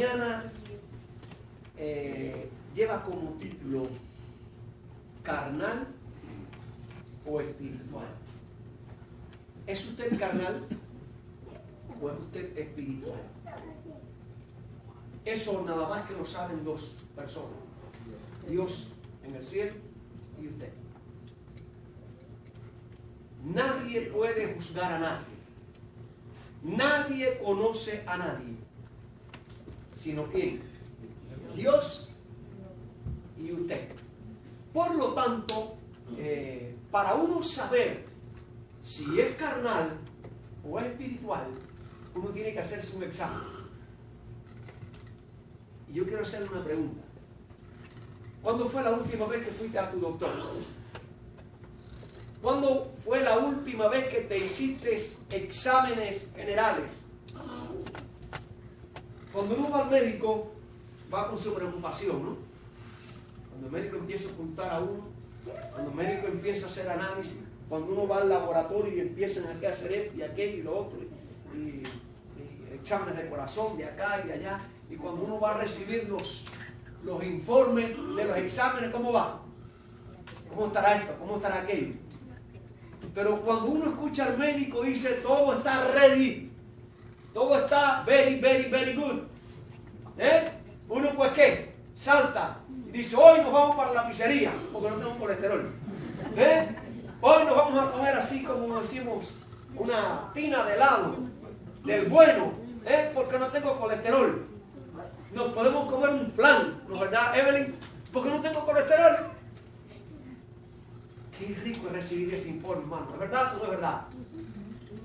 mañana lleva como título ¿carnal o espiritual? ¿Es usted carnal o es usted espiritual? Eso nada más que lo saben dos personas: Dios en el cielo y usted. Nadie puede juzgar a nadie. Nadie conoce a nadie, sino ¿quién? Dios y usted. Por lo tanto, para uno saber si es carnal o es espiritual, uno tiene que hacerse un examen. Y yo quiero hacerle una pregunta. ¿Cuándo fue la última vez que fuiste a tu doctor? ¿Cuándo fue la última vez que te hiciste exámenes generales? Cuando uno va al médico, va con su preocupación, ¿no? Cuando el médico empieza a ocultar a uno, cuando el médico empieza a hacer análisis, cuando uno va al laboratorio y empiezan aquí a hacer esto y aquello y lo otro, y exámenes de corazón de acá y de allá, y cuando uno va a recibir los informes de los exámenes, ¿cómo va? ¿Cómo estará esto? ¿Cómo estará aquello? Pero cuando uno escucha al médico, dice, todo está ready, todo está very, very, very good. Uno pues ¿qué? Salta y dice, hoy nos vamos para la pizzería, porque no tengo colesterol. Hoy nos vamos a comer así como decimos, una tina de helado, del bueno, porque no tengo colesterol. Nos podemos comer un flan, ¿no es verdad, Evelyn? Porque no tengo colesterol. Qué rico es recibir ese informe, hermano. ¿Es verdad o no es verdad?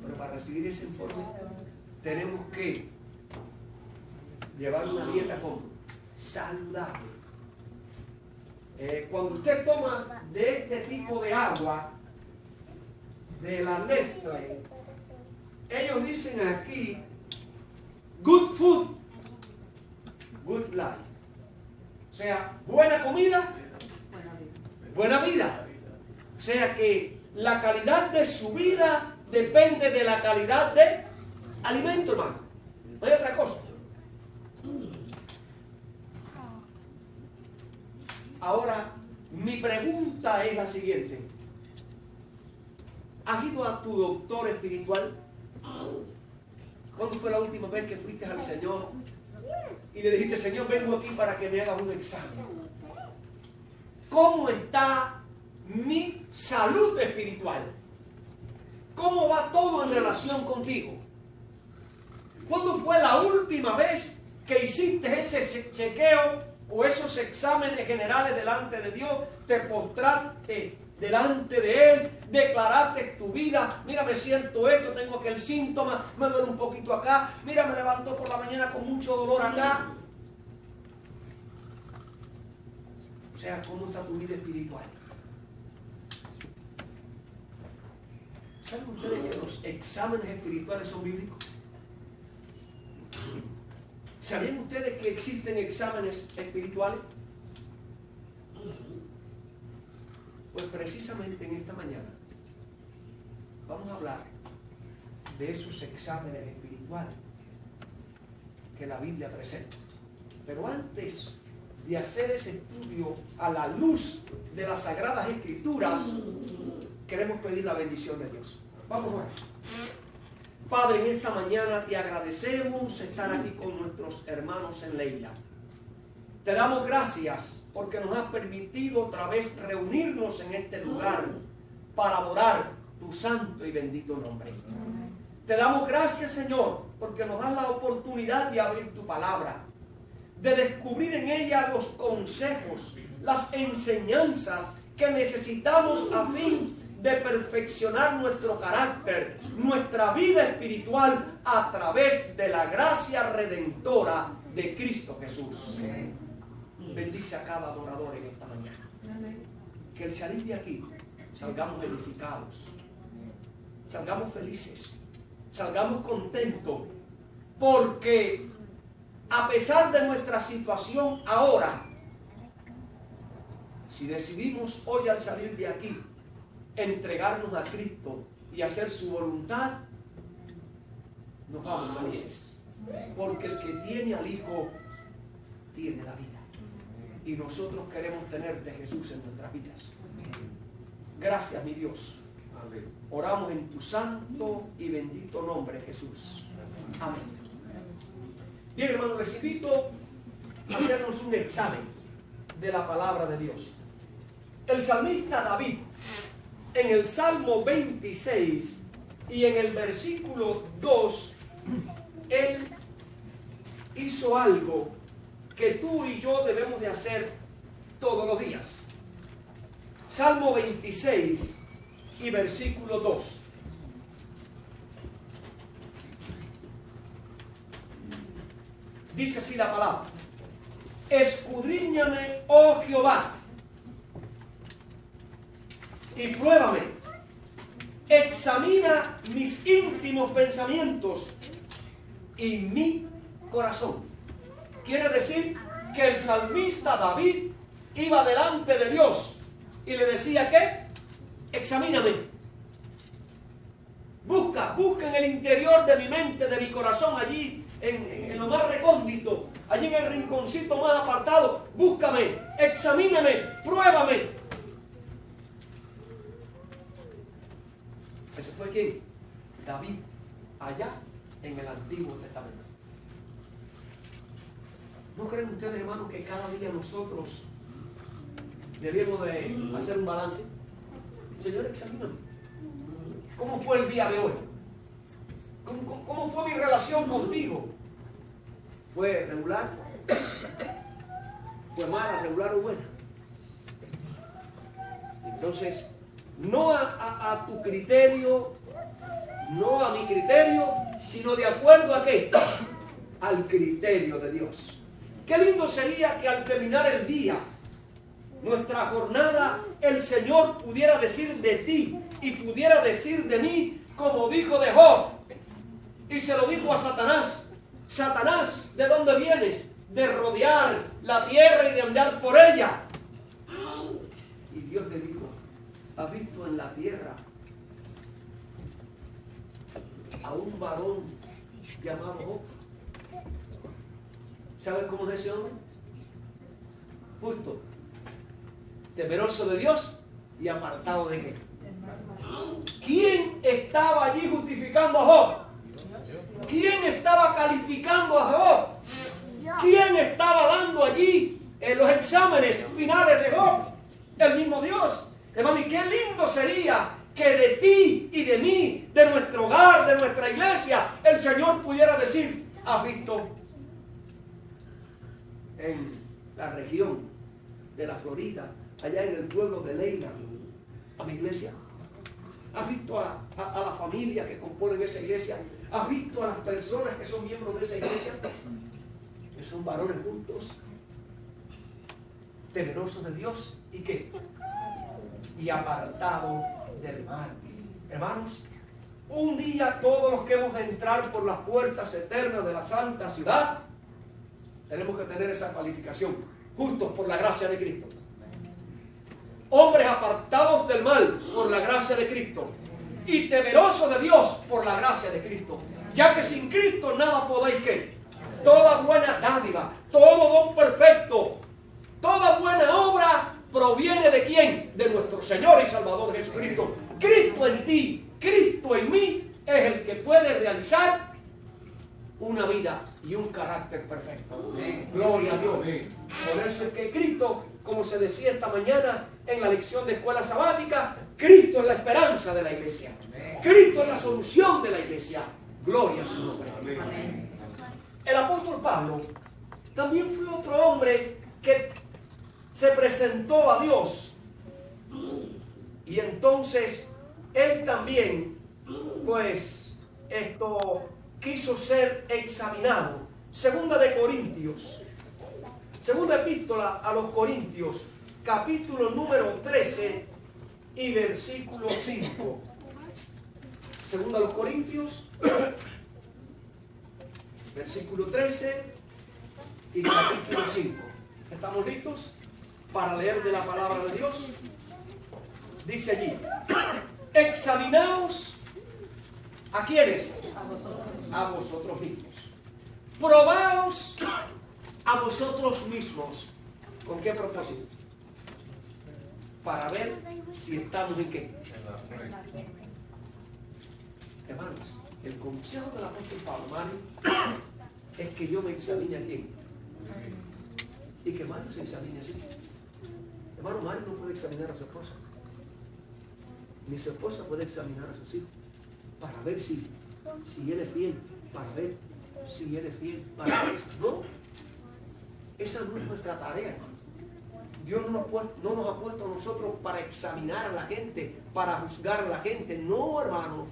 Pero para recibir ese informe tenemos que llevar una dieta saludable. Cuando usted toma de este tipo de agua, de la Nestlé, ellos dicen aquí, good food, good life. O sea, buena comida, buena vida. O sea que la calidad de su vida depende de la calidad de alimento, hermano. No hay otra cosa. Ahora, mi pregunta es la siguiente. ¿Has ido a tu doctor espiritual? ¿Cuándo fue la última vez que fuiste al Señor y le dijiste, Señor, vengo aquí para que me hagas un examen? ¿Cómo está mi salud espiritual? ¿Cómo va todo en relación contigo? ¿Cuándo fue la última vez que hiciste ese chequeo o esos exámenes generales delante de Dios? Te postraste delante de Él, declaraste tu vida. Mira, me siento esto, tengo aquel síntoma, me duele un poquito acá, mira, me levanto por la mañana con mucho dolor acá. O sea, ¿cómo está tu vida espiritual? ¿Saben ustedes que los exámenes espirituales son bíblicos? ¿Sabían ustedes que existen exámenes espirituales? Pues precisamente en esta mañana vamos a hablar de esos exámenes espirituales que la Biblia presenta. Pero antes de hacer ese estudio a la luz de las Sagradas Escrituras, queremos pedir la bendición de Dios. Vamos a orar. Padre, en esta mañana te agradecemos estar aquí con nuestros hermanos en Leila. Te damos gracias porque nos has permitido otra vez reunirnos en este lugar para adorar tu santo y bendito nombre. Te damos gracias, Señor, porque nos das la oportunidad de abrir tu palabra, de descubrir en ella los consejos, las enseñanzas que necesitamos a fin de perfeccionar nuestro carácter, nuestra vida espiritual a través de la gracia redentora de Cristo Jesús. Bendice a cada adorador en esta mañana. Que al salir de aquí salgamos edificados, salgamos felices, salgamos contentos, porque a pesar de nuestra situación ahora, si decidimos hoy al salir de aquí entregarnos a Cristo y hacer su voluntad, nos vamos felices. Porque el que tiene al Hijo tiene la vida. Y nosotros queremos tenerte, Jesús, en nuestras vidas. Gracias, mi Dios. Oramos en tu santo y bendito nombre, Jesús. Amén. Bien, hermanos, les invito a hacernos un examen de la palabra de Dios. El salmista David, en el Salmo 26 y en el versículo 2, él hizo algo que tú y yo debemos de hacer todos los días. Salmo 26 y versículo 2. Dice así la palabra: escudriñame, oh Jehová, y pruébame, examina mis íntimos pensamientos y mi corazón. Quiere decir que el salmista David iba delante de Dios y le decía que examíname, busca en el interior de mi mente, de mi corazón, allí en lo más recóndito, allí en el rinconcito más apartado, búscame, examíname, pruébame. Ese fue ¿quién? David, allá en el Antiguo Testamento. ¿No creen ustedes, hermanos, que cada día nosotros debemos de hacer un balance? Señor, examíname. ¿Cómo fue el día de hoy? ¿Cómo fue mi relación contigo? ¿Fue regular? ¿Fue mala, regular o buena? Entonces, no a tu criterio, no a mi criterio, sino de acuerdo a ¿qué? Al criterio de Dios. Qué lindo sería que al terminar el día, nuestra jornada, el Señor pudiera decir de ti y pudiera decir de mí, como dijo de Job, y se lo dijo a Satanás: Satanás, ¿de dónde vienes? De rodear la tierra y de andar por ella. Y Dios le dijo: ¿has visto en la tierra a un varón llamado Job? ¿Saben cómo es ese hombre? Justo, temeroso de Dios y apartado de qué. ¿Quién estaba allí justificando a Job? ¿Quién estaba calificando a Job? ¿Quién estaba dando allí los exámenes finales de Job? El mismo Dios. Hermano, y qué lindo sería que de ti y de mí, de nuestro hogar, de nuestra iglesia, el Señor pudiera decir: ¿has visto en la región de la Florida, allá en el pueblo de Leila, a mi iglesia? ¿Has visto a la familia que componen esa iglesia? ¿Has visto a las personas que son miembros de esa iglesia? Que son varones juntos, temerosos de Dios y ¿qué? Y apartados del mal. Hermanos, un día todos los que hemos de entrar por las puertas eternas de la santa ciudad, tenemos que tener esa cualificación: justos por la gracia de Cristo, hombres apartados del mal por la gracia de Cristo y temerosos de Dios por la gracia de Cristo, ya que sin Cristo nada podéis que. Toda buena dádiva, todo don perfecto, toda buena obra proviene de ¿quién? De nuestro Señor y Salvador Jesucristo. Cristo en ti, Cristo en mí es el que puede realizar una vida y un carácter perfecto. Gloria a Dios. Por eso es que Cristo, como se decía esta mañana en la lección de escuela sabática, Cristo es la esperanza de la iglesia. Cristo es la solución de la iglesia. Gloria a su nombre. El apóstol Pablo también fue otro hombre que se presentó a Dios. Y entonces él también, pues, quiso ser examinado. Segunda de Corintios, segunda epístola a los Corintios, capítulo número 13 y versículo 5. Segunda a los Corintios, versículo 13 y capítulo 5. ¿Estamos listos para leer de la palabra de Dios? Dice allí: examinaos. ¿A quiénes? A vosotros mismos. Probaos a vosotros mismos. ¿Con qué propósito? Para ver si estamos en qué. Hermanos, el consejo del apóstol Pablo, Mario, es que yo me examine a quién. Y que Mario se examine así. Hermano, Mario no puede examinar a su esposa. Ni su esposa puede examinar a sus hijos. Para ver si él es fiel. Para ver si él es fiel. Para ver si no. Esa no es nuestra tarea, hermano. Dios no nos ha puesto a nosotros para examinar a la gente, para juzgar a la gente. No, hermano.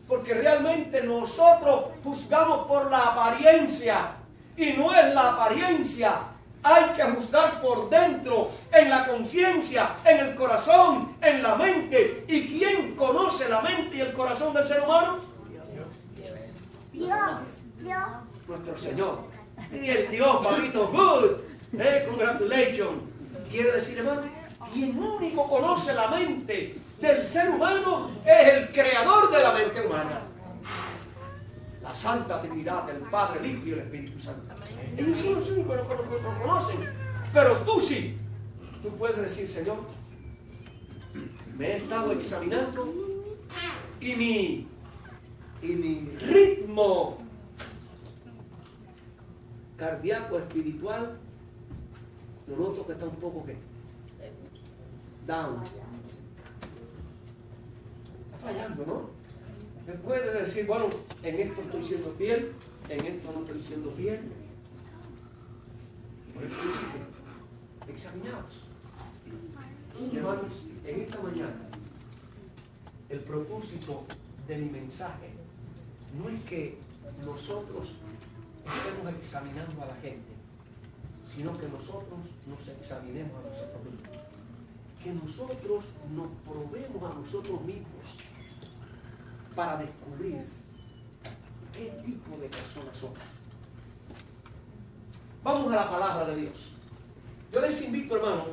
Porque realmente nosotros juzgamos por la apariencia. Y no es la apariencia. Hay que juzgar por dentro, en la conciencia, en el corazón, en la mente. ¿Y quién conoce la mente y el corazón del ser humano? Dios. Nuestro Señor. Y el Dios, papito, good. Congratulations. Quiere decir, hermano, quien único conoce la mente del ser humano es el creador de la mente humana. La Santa Trinidad, el Padre, el Hijo y el Espíritu Santo. Ellos son los únicos que no conocen. Pero tú sí. Tú puedes decir, Señor, me he estado examinando y mi ritmo cardíaco espiritual lo noto que está un poco ¿qué? Down. Está fallando, ¿no? Me puedes decir, bueno, en esto estoy siendo fiel, en esto no estoy siendo fiel. Por eso dice que examinaos. Hermanos, en esta mañana el propósito de mi mensaje no es que nosotros estemos examinando a la gente, sino que nosotros nos examinemos a nosotros mismos. Que nosotros nos probemos a nosotros mismos para descubrir qué tipo de personas somos. Vamos a la palabra de Dios. Yo les invito, hermano,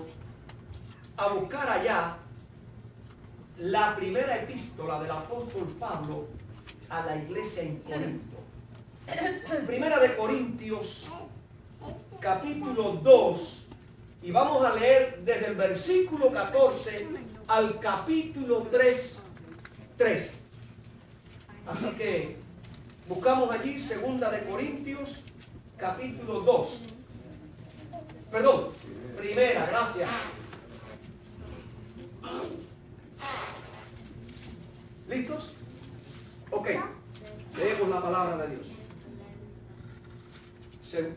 a buscar allá la primera epístola del apóstol Pablo a la iglesia en Corinto. Primera de Corintios, capítulo 2, y vamos a leer desde el versículo 14 al capítulo 3. Así que buscamos allí Segunda de Corintios, capítulo 2. Perdón, primera, gracias. ¿Listos? Ok, leemos la palabra de Dios.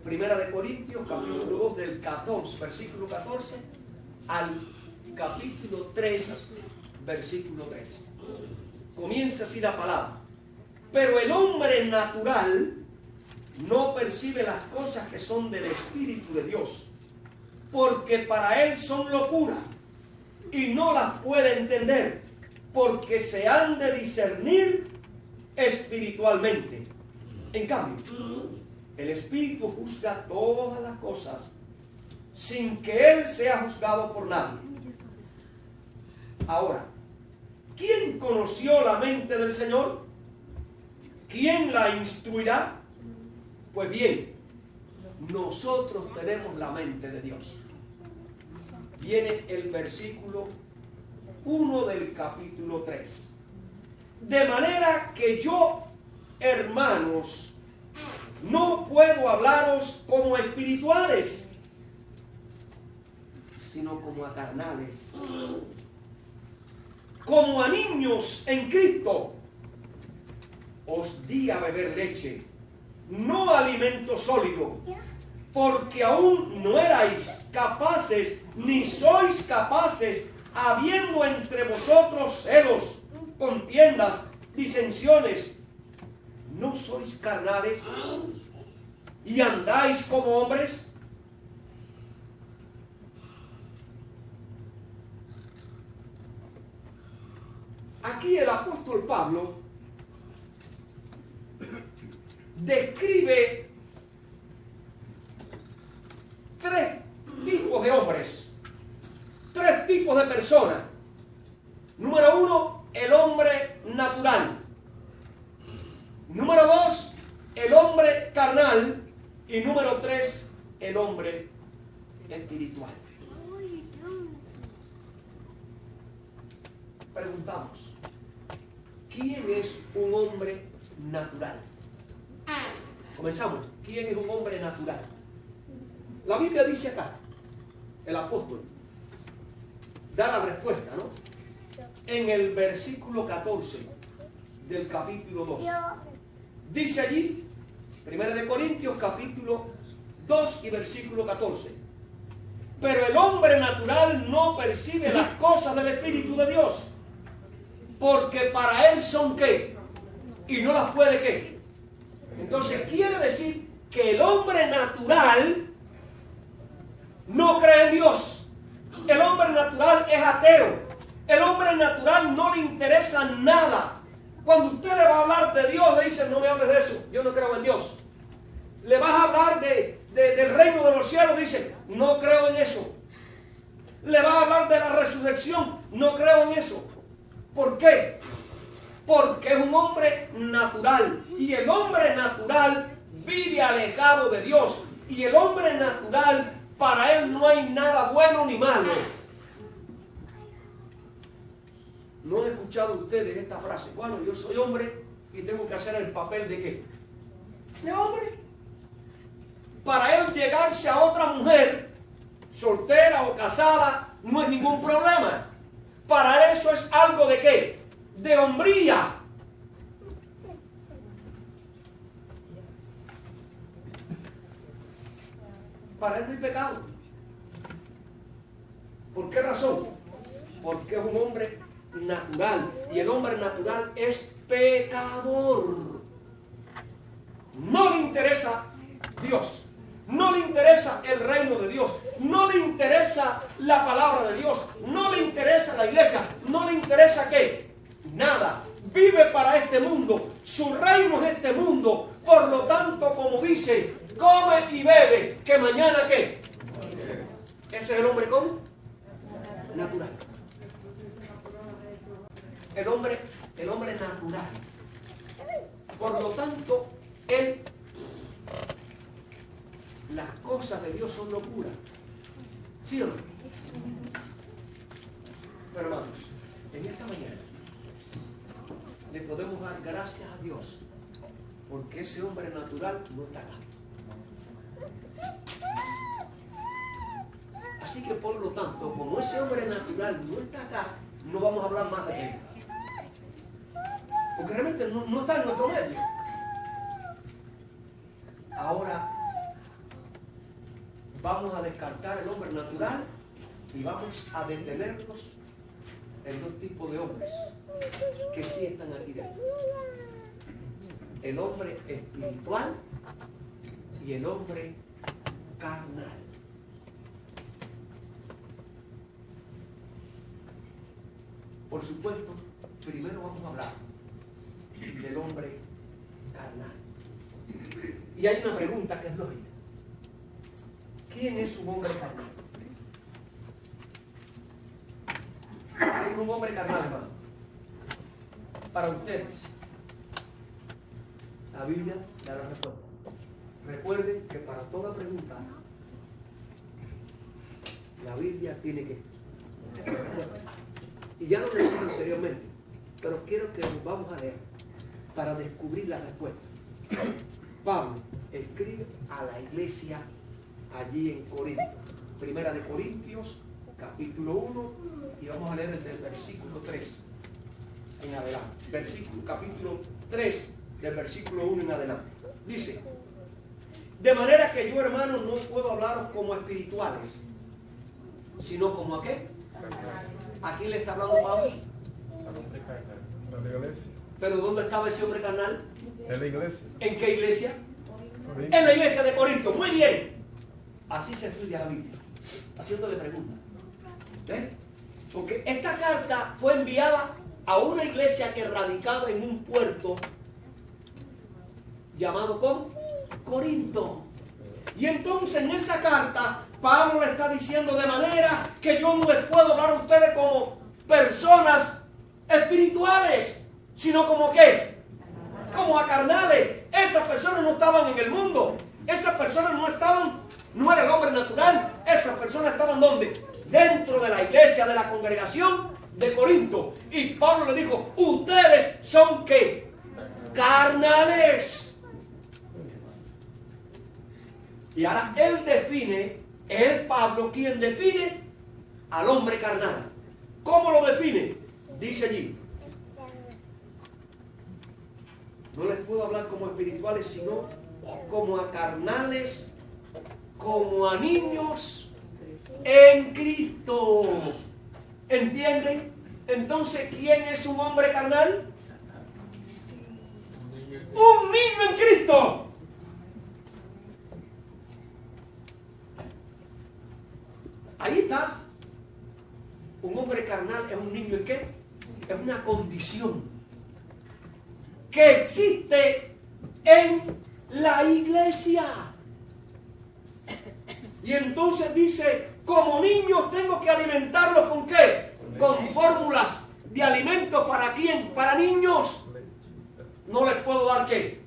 Primera de Corintios, capítulo 2, del 14, versículo 14, al capítulo 3, versículo 3. Comienza así la palabra. Pero el hombre natural no percibe las cosas que son del Espíritu de Dios, porque para él son locura, y no las puede entender, porque se han de discernir espiritualmente. En cambio, el Espíritu juzga todas las cosas, sin que él sea juzgado por nadie. Ahora, ¿quién conoció la mente del Señor? ¿Quién la instruirá? Pues bien, nosotros tenemos la mente de Dios. Viene el versículo 1 del capítulo 3. De manera que yo, hermanos, no puedo hablaros como espirituales, sino como a carnales, como a niños en Cristo. Os di a beber leche, no alimento sólido, porque aún no erais capaces, ni sois capaces, habiendo entre vosotros celos, contiendas, disensiones. ¿No sois carnales y andáis como hombres? Aquí el apóstol Pablo describe tres tipos de hombres, tres tipos de personas. Número uno, el hombre natural. Número dos, el hombre carnal. Y número 3, el hombre espiritual. Preguntamos, ¿quién es un hombre natural? Comenzamos. ¿Quién es un hombre natural? La Biblia dice acá, el apóstol da la respuesta, ¿no? En el versículo 14 del capítulo 2. Dice allí, 1 Corintios capítulo 2 y versículo 14. Pero el hombre natural no percibe las cosas del Espíritu de Dios, porque para él son ¿qué? Y no las puede ¿qué? Entonces quiere decir que el hombre natural no cree en Dios. El hombre natural es ateo. El hombre natural no le interesa nada. Cuando usted le va a hablar de Dios, le dice, no me hables de eso, yo no creo en Dios. Le vas a hablar del reino de los cielos, dice, no creo en eso. Le vas a hablar de la resurrección, no creo en eso. ¿Por qué? Porque es un hombre natural. Y el hombre natural vive alejado de Dios. Y el hombre natural, para él no hay nada bueno ni malo. ¿No han escuchado ustedes esta frase? Bueno, yo soy hombre y tengo que hacer el papel de ¿qué? De hombre. Para él llegarse a otra mujer, soltera o casada, no es ningún problema. Para eso es algo de ¿qué? De hombría. Para él no hay pecado. ¿Por qué razón? Porque es un hombre natural. Y el hombre natural es pecador. No le interesa Dios. No le interesa el reino de Dios. No le interesa la palabra de Dios. No le interesa la iglesia. No le interesa ¿qué? Nada. Vive para este mundo. Su reino es este mundo. Por lo tanto, como dice, come y bebe, que mañana ¿qué? Ese es el hombre ¿cómo? Natural. El hombre natural. Por lo tanto, las cosas de Dios son locura. ¿Sí o no? Pero hermanos, en esta mañana le podemos dar gracias a Dios porque ese hombre natural no está acá. Así que por lo tanto, como ese hombre natural no está acá, no vamos a hablar más de él. Porque realmente no está en nuestro medio. Ahora vamos a descartar el hombre natural y vamos a detenernos en dos tipos de hombres que sí están aquí dentro. El hombre espiritual y el hombre carnal. Por supuesto, primero vamos a hablar del hombre carnal. Y hay una pregunta que es lógica. ¿Quién es un hombre carnal? ¿Quién es un hombre carnal, hermano? Para ustedes, la Biblia da la respuesta. Recuerden que para toda pregunta, la Biblia tiene que. Y ya lo leímos anteriormente, pero quiero que nos vamos a leer para descubrir la respuesta. Pablo escribe a la iglesia allí en Corinto. Primera de Corintios, capítulo 1, y vamos a leer desde el versículo 3 en adelante. Capítulo 3, del versículo 1 en adelante. Dice, de manera que yo, hermanos, no puedo hablaros como espirituales, sino como ¿a qué? ¿A quién le está hablando Pablo? A la iglesia. ¿Pero dónde estaba ese hombre carnal? En la iglesia. ¿En qué iglesia? Corinto. En la iglesia de Corinto. Muy bien. Así se estudia la Biblia, haciéndole preguntas. ¿Ven? Porque esta carta fue enviada a una iglesia que radicaba en un puerto llamado ¿cómo? Corinto. Y entonces en esa carta Pablo le está diciendo de manera que yo no les puedo hablar a ustedes como personas espirituales, sino como ¿qué? Como a carnales. Esas personas no estaban en el mundo. Esas personas no era el hombre natural. Esas personas estaban ¿dónde? Dentro de la iglesia, de la congregación de Corinto. Y Pablo le dijo, ustedes son ¿qué? Carnales. Y ahora él define, Pablo, quien define al hombre carnal. ¿Cómo lo define? Dice allí, no les puedo hablar como espirituales, sino como a carnales, como a niños en Cristo. ¿Entienden? Entonces, ¿quién es un hombre carnal? Un niño en Cristo. Ahí está. Un hombre carnal es un niño en qué? Es una condición que existe en la iglesia. Y entonces dice, como niños tengo que alimentarlos ¿con qué? Con fórmulas de alimentos. ¿Para quién? Para niños. No les puedo dar ¿qué?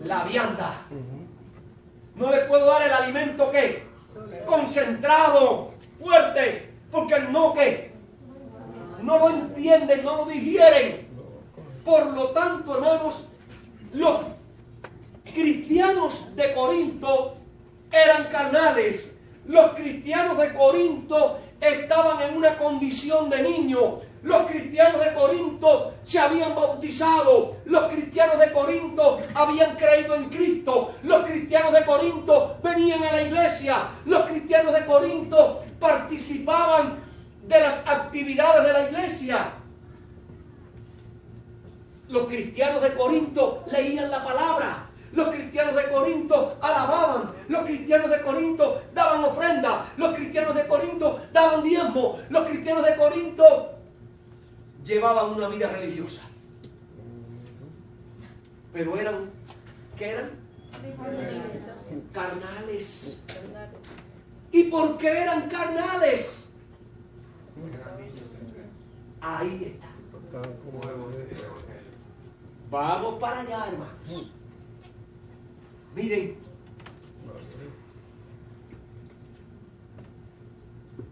La vianda. No les puedo dar el alimento ¿qué? Concentrado, fuerte, porque no ¿qué? No lo entienden, no lo digieren. Por lo tanto, hermanos, los cristianos de Corinto eran carnales. Los cristianos de Corinto estaban en una condición de niño. Los cristianos de Corinto se habían bautizado. Los cristianos de Corinto habían creído en Cristo. Los cristianos de Corinto venían a la iglesia. Los cristianos de Corinto participaban de las actividades de la iglesia. Los cristianos de Corinto leían la palabra. Los cristianos de Corinto alababan. Los cristianos de Corinto daban ofrenda. Los cristianos de Corinto daban diezmo. Los cristianos de Corinto llevaban una vida religiosa. Pero eran, ¿qué eran? Carnales. ¿Y por qué eran carnales? Ahí está. Vamos para allá, hermanos. Miren,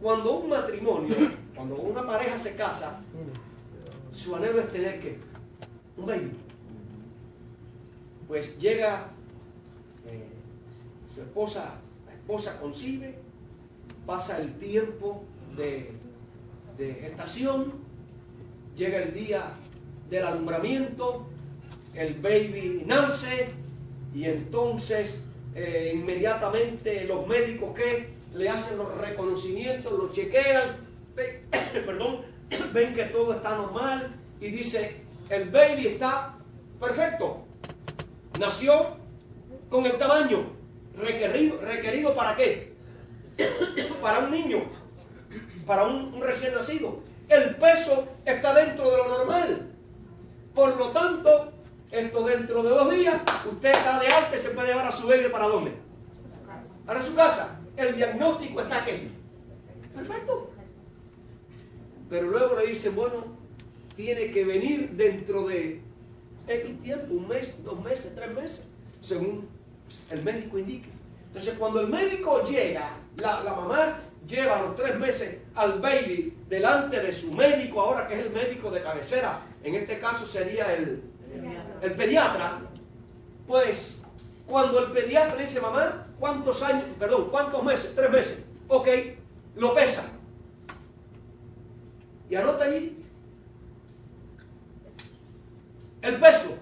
cuando un matrimonio, cuando una pareja se casa, su anhelo es tener ¿qué? Un baby. Pues llega su esposa, la esposa concibe, pasa el tiempo de gestación, llega el día del alumbramiento, el baby nace y entonces inmediatamente los médicos que le hacen los reconocimientos, lo chequean, ven que todo está normal y dice, el baby está perfecto, nació con el tamaño requerido ¿para qué? Para un niño, para un recién nacido. El peso está dentro de lo normal. Por lo tanto, esto dentro de 2 días, usted está de alta y se puede llevar a su bebé ¿para dónde? Para su casa. El diagnóstico está aquí. Perfecto. Pero luego le dicen, bueno, tiene que venir dentro de X tiempo, 1 mes, 2 meses, 3 meses, según el médico indique. Entonces, cuando el médico llega, la mamá lleva a los 3 meses al baby delante de su médico, ahora que es el médico de cabecera, en este caso sería el pediatra. Pues, cuando el pediatra le dice, mamá, ¿cuántos meses? 3 meses. Ok, lo pesa. Y anota allí el peso,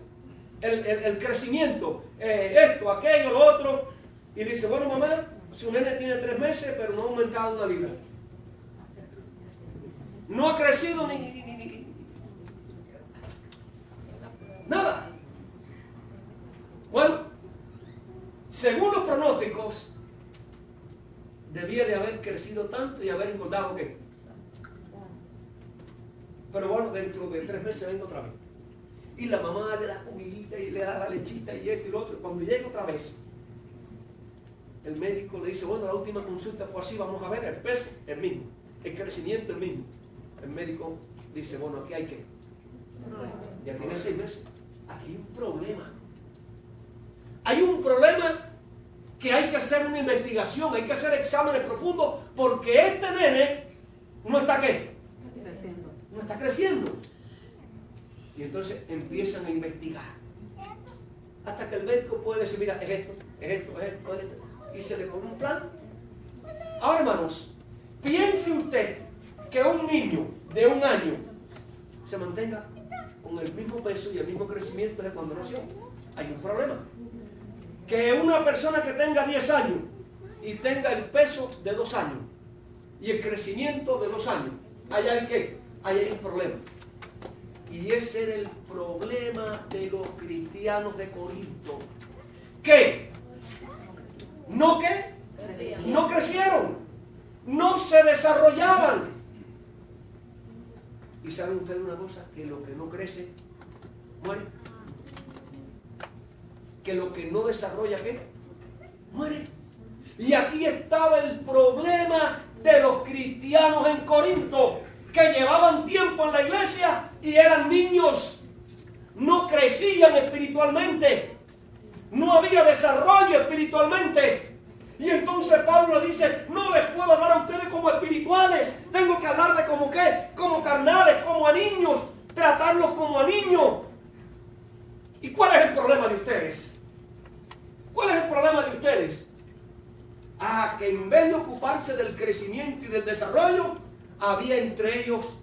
el crecimiento, esto, aquello, lo otro. Y le dice, bueno, mamá, su nene tiene 3 meses, pero no ha aumentado 1 libra. No ha crecido ni nada. Bueno, según los pronósticos, debía de haber crecido tanto y haber engordado ¿qué? Pero bueno, dentro de 3 meses vengo otra vez. Y la mamá le da comidita y le da la lechita y esto y lo otro. Cuando llega otra vez, el médico le dice, bueno, la última consulta fue así, vamos a ver, el peso el mismo, el crecimiento el mismo. El médico dice, bueno, aquí hay que. Ya tiene 6 meses. Aquí hay un problema. Hay un problema que hay que hacer una investigación, hay que hacer exámenes profundos, porque este nene no está ¿qué? No está creciendo. Y entonces empiezan a investigar. Hasta que el médico puede decir, mira, es esto, es esto, es esto, es esto. Y se le pone un plan. Ahora, hermanos, piense usted que un niño de 1 año se mantenga con el mismo peso y el mismo crecimiento de cuando nació. Hay un problema. Que una persona que tenga 10 años y tenga el peso de 2 años y el crecimiento de 2 años, ¿allá hay qué? Ahí hay un problema. Y ese era el problema de los cristianos de Corinto. ¿Qué? ¿No qué? No crecieron. No se desarrollaban. ¿Y saben ustedes una cosa? Que lo que no crece, muere. Que lo que no desarrolla, ¿qué? Muere. Y aquí estaba el problema de los cristianos en Corinto, que llevaban tiempo en la iglesia y eran niños. No crecían espiritualmente. No había desarrollo espiritualmente. Y entonces Pablo dice, no les puedo hablar a ustedes como espirituales. Tengo que hablarles como ¿qué? Como carnales, como a niños. Tratarlos como a niños. ¿Y cuál es el problema de ustedes? ¿Cuál es el problema de ustedes? Que en vez de ocuparse del crecimiento y del desarrollo, había entre ellos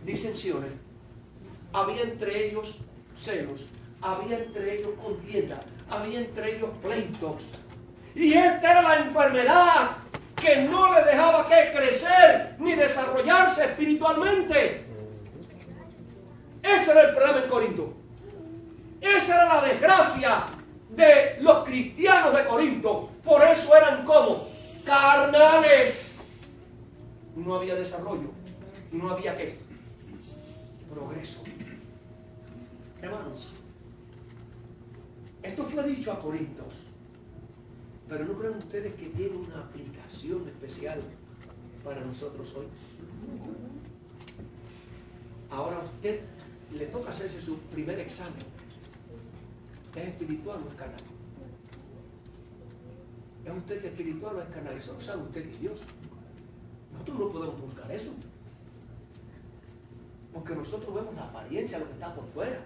disensiones, había entre ellos celos, había entre ellos contienda, había entre ellos pleitos. Y esta era la enfermedad que no le dejaba que crecer ni desarrollarse espiritualmente. Ese era el problema en Corinto. Esa era la desgracia de los cristianos de Corinto. Por eso eran como carnales. No había desarrollo. No había ¿qué? Progreso. Hermanos, esto fue dicho a Corintios, pero ¿no creen ustedes que tiene una aplicación especial para nosotros hoy? Ahora a usted le toca hacerse su primer examen. ¿Es espiritual o es carnal? ¿Es usted espiritual o es carnal? Eso lo sabe usted y Dios. Nosotros no podemos buscar eso. Porque nosotros vemos la apariencia, lo que está por fuera,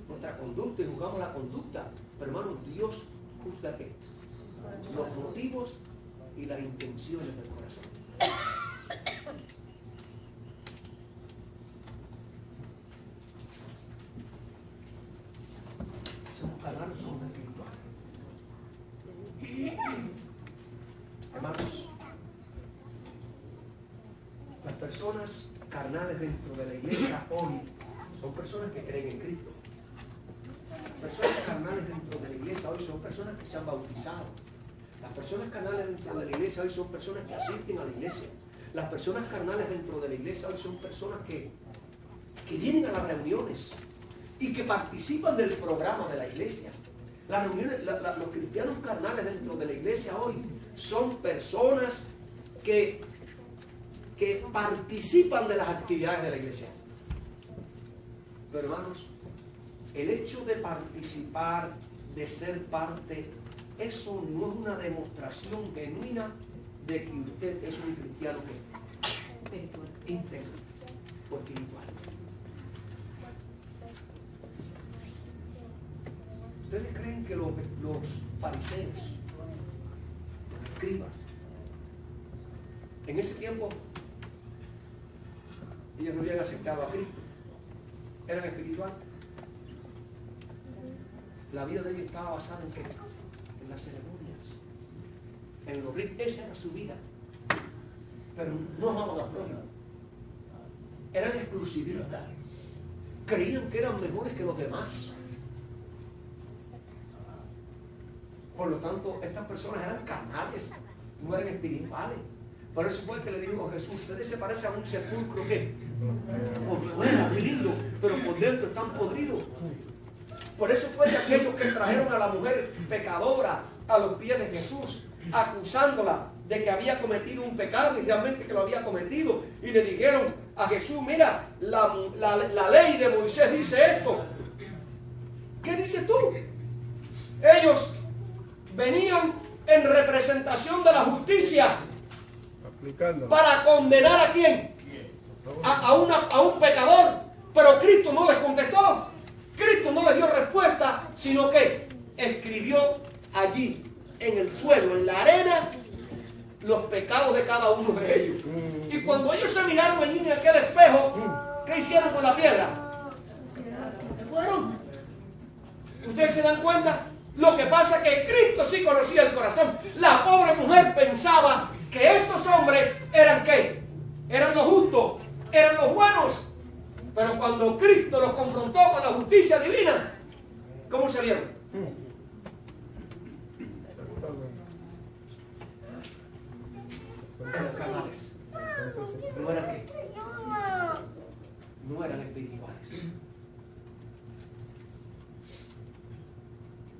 nuestra conducta, y juzgamos la conducta. Pero hermanos, Dios juzga ¿qué? Los motivos y las intenciones del corazón. ¿Somos carnales o somos espirituales? Hermanos, las personas carnales dentro de la iglesia hoy son personas que creen en Cristo. Las personas carnales dentro de la iglesia hoy son personas que se han bautizado. Las personas carnales dentro de la iglesia hoy son personas que asisten a la iglesia. Las personas carnales dentro de la iglesia hoy son personas que vienen a las reuniones y que participan del programa de la iglesia. Las reuniones, los cristianos carnales dentro de la iglesia hoy son personas que participan de las actividades de la iglesia. Pero hermanos, el hecho de participar, de ser parte, eso no es una demostración genuina de que usted es un cristiano íntegro o espiritual. ¿Ustedes creen que los fariseos, los escribas, en ese tiempo ellos no habían aceptado a Cristo? ¿Eran espirituales? La vida de ellos estaba basada en ¿qué? En las ceremonias, en los ritos. Esa era su vida. Pero no amaban a prójimo. Eran exclusivistas. Creían que eran mejores que los demás. Por lo tanto, estas personas eran carnales, no eran espirituales. Por eso fue que le dijo a Jesús, ustedes se parecen a un sepulcro que por fuera muy lindo, pero por dentro están podridos. Por eso fue que aquellos que trajeron a la mujer pecadora a los pies de Jesús, acusándola de que había cometido un pecado y realmente que lo había cometido, y le dijeron a Jesús, mira, la ley de Moisés dice esto. ¿Qué dices tú? Ellos venían en representación de la justicia Aplicándolo. para condenar a quién, a un pecador, pero Cristo no les contestó, Cristo no les dio respuesta, sino que escribió allí en el suelo, en la arena, los pecados de cada uno de ellos. Y cuando ellos se miraron allí en aquel espejo, ¿qué hicieron con la piedra? Se fueron. ¿Ustedes se dan cuenta? Lo que pasa es que Cristo sí conocía el corazón. La pobre mujer pensaba que estos hombres eran ¿qué? Eran los justos, eran los buenos. Pero cuando Cristo los confrontó con la justicia divina, ¿cómo se vieron? Eran carnales. No eran qué. No eran espirituales.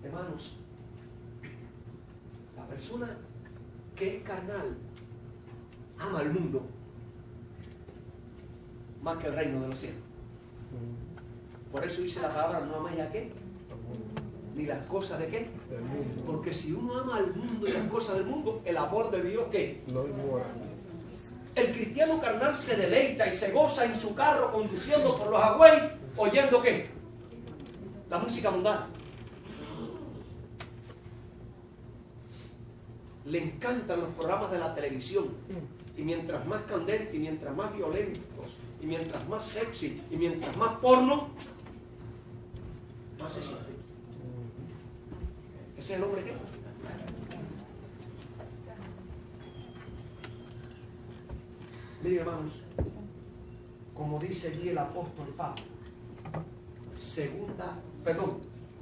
Hermanos, la persona que es carnal ama al mundo más que el reino de los cielos. Por eso dice la palabra: no amáis a qué, ni las cosas de qué. Porque si uno ama al mundo y las cosas del mundo, el amor de Dios ¿qué? No mora. El cristiano carnal se deleita y se goza en su carro conduciendo por los highways, oyendo ¿qué? La música mundana. Le encantan los programas de la televisión. Y mientras más candentes, y mientras más violentos, y mientras más sexy, y mientras más porno, más se siente. ¿Ese es el hombre que? Miren, hermanos, como dice allí el apóstol Pablo,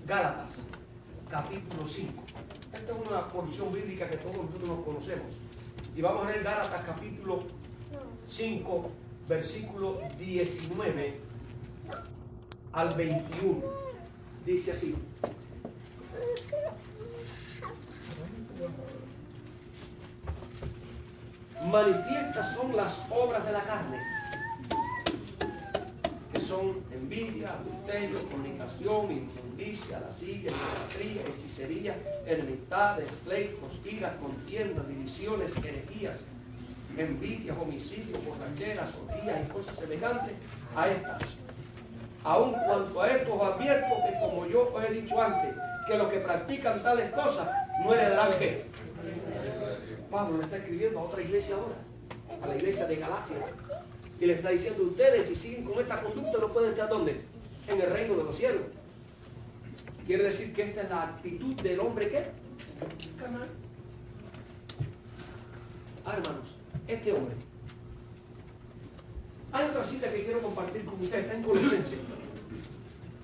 Gálatas, capítulo 5. Esta es una porción bíblica que todos nosotros nos conocemos. Y vamos a ver Gálatas capítulo 5, versículo 19 al 21. Dice así: manifiestas son las obras de la carne, que son envidia, adulterio, fornicación, inmundicia, lascivia, idolatría, hechicería, enemistades, pleitos, iras, contiendas, divisiones, herejías, envidias, homicidios, borracheras, orgías y cosas semejantes a estas. Aun cuanto a esto os advierto que, como yo os he dicho antes, que los que practican tales cosas no heredarán ¿qué? Pablo le está escribiendo a otra iglesia ahora, a la iglesia de Galacia, y le está diciendo: ustedes, si siguen con esta conducta, no pueden estar ¿dónde? En el reino de los cielos. Quiere decir que esta es la actitud del hombre ¿qué? Carnal. Hermanos, este hombre, hay otra cita que quiero compartir con ustedes, está en Colosenses.